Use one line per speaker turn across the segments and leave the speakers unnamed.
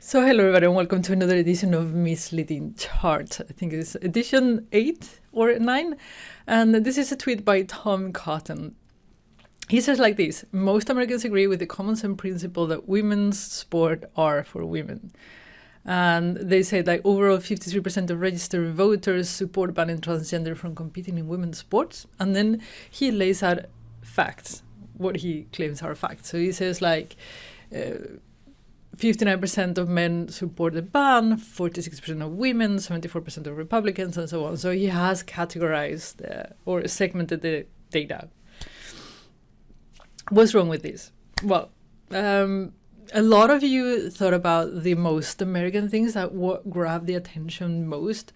So hello everybody and welcome to another edition of Misleading Charts. I think it's edition 8 or 9. And this is a tweet by Tom Cotton. He says like this: most Americans agree with the common sense principle that women's sport are for women. And they say that overall 53% of registered voters support banning transgender from competing in women's sports. And then he lays out facts, what he claims are facts. So he says like 59% of men support the ban, 46% of women, 74% of Republicans, and so on. So he has categorized or segmented the data. What's wrong with this? Well, a lot of you thought about the most American things that grab the attention most,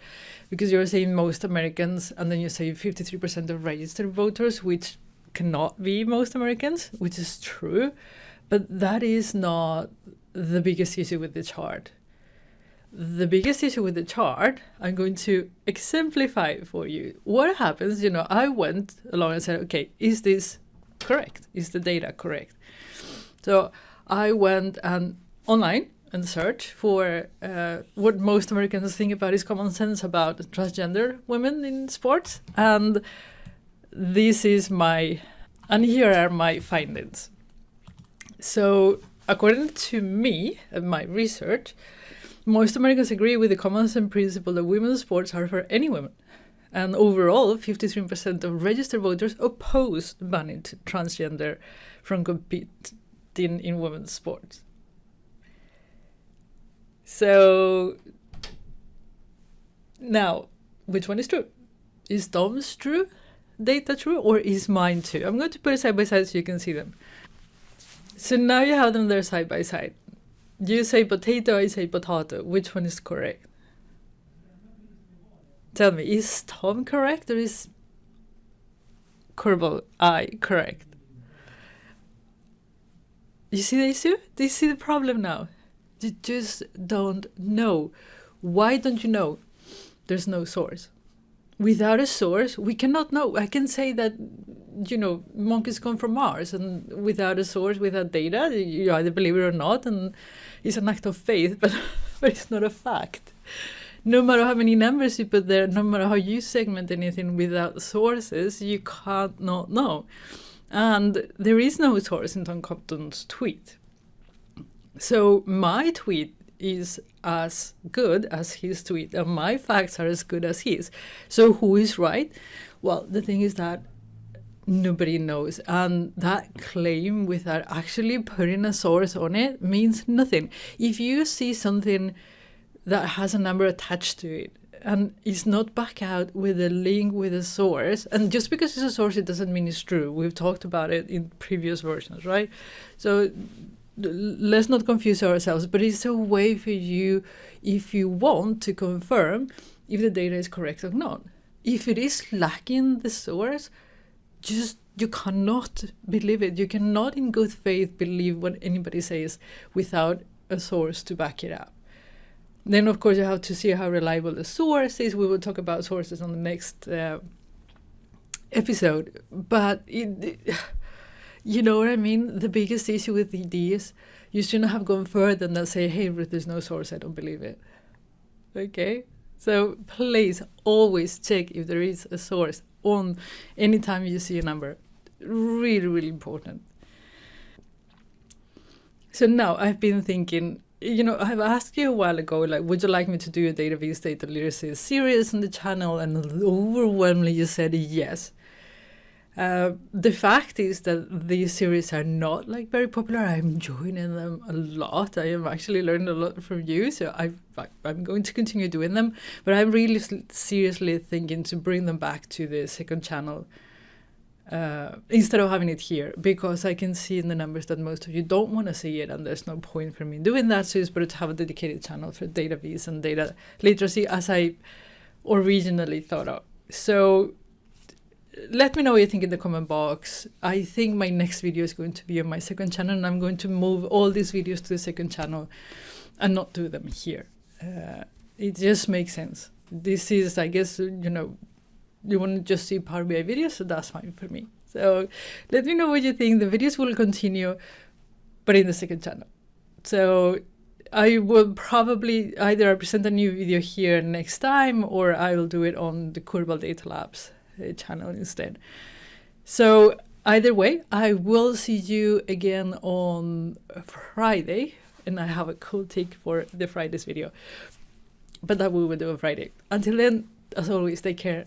because you're saying most Americans, and then you say 53% of registered voters, which cannot be most Americans, which is true, but that is not the biggest issue with the chart. The biggest issue with the chart, I'm going to exemplify for you. What happens, I went along and said, okay, is this correct? Is the data correct? So I went online and searched for what most Americans think about is common sense about transgender women in sports. And here are my findings. So according to me and my research, most Americans agree with the common sense principle that women's sports are for any women. And overall, 53% of registered voters oppose banning transgender from competing in women's sports. So now, which one is true? Is Tom's data true, or is mine true? I'm going to put it side by side so you can see them. So now you have them there side by side. You say potato, I say potato. Which one is correct? Tell me, is Tom correct or is Curbal correct? You see the issue? Do you see the problem now? You just don't know. Why don't you know? There's no source. Without a source, we cannot know. I can say that, monkeys come from Mars, and without a source, without data, you either believe it or not, and it's an act of faith, but it's not a fact. No matter how many numbers you put there, no matter how you segment anything without sources, you can't not know. And there is no source in Tom Cotton's tweet. So my tweet is as good as his tweet, and my facts are as good as his. So who is right? Well, the thing is that nobody knows, and that claim without actually putting a source on it means nothing. If you see something that has a number attached to it and it's not back out with a link with a source, and just because it's a source it doesn't mean it's true. We've talked about it in previous versions, right? So let's not confuse ourselves, but it's a way for you, if you want to confirm if the data is correct or not. If it is lacking the source, you cannot believe it. You cannot in good faith believe what anybody says without a source to back it up. Then of course you have to see how reliable the source is. We will talk about sources on the next episode, but you know what I mean? The biggest issue with these, you shouldn't have gone further than say, hey, there's no source, I don't believe it. Okay? So please always check if there is a source on any time you see a number. Really, really important. So now I've been thinking, I've asked you a while ago, like, would you like me to do a database data literacy series on the channel? And overwhelmingly you said yes. The fact is that these series are not very popular. I'm enjoying them a lot. I am actually learning a lot from you, so I'm going to continue doing them. But I'm really seriously thinking to bring them back to the second channel instead of having it here, because I can see in the numbers that most of you don't want to see it, and there's no point for me doing that. So it's better to have a dedicated channel for database and data literacy, as I originally thought of. So let me know what you think in the comment box. I think my next video is going to be on my second channel, and I'm going to move all these videos to the second channel and not do them here. It just makes sense. This is, I guess, you want to just see Power BI videos, so that's fine for me. So let me know what you think. The videos will continue, but in the second channel. So I will probably either present a new video here next time, or I will do it on the Curbal Data Labs channel instead. So either way, I will see you again on Friday, and I have a cool take for the Friday's video. But that we will do on Friday. Until then, as always, take care.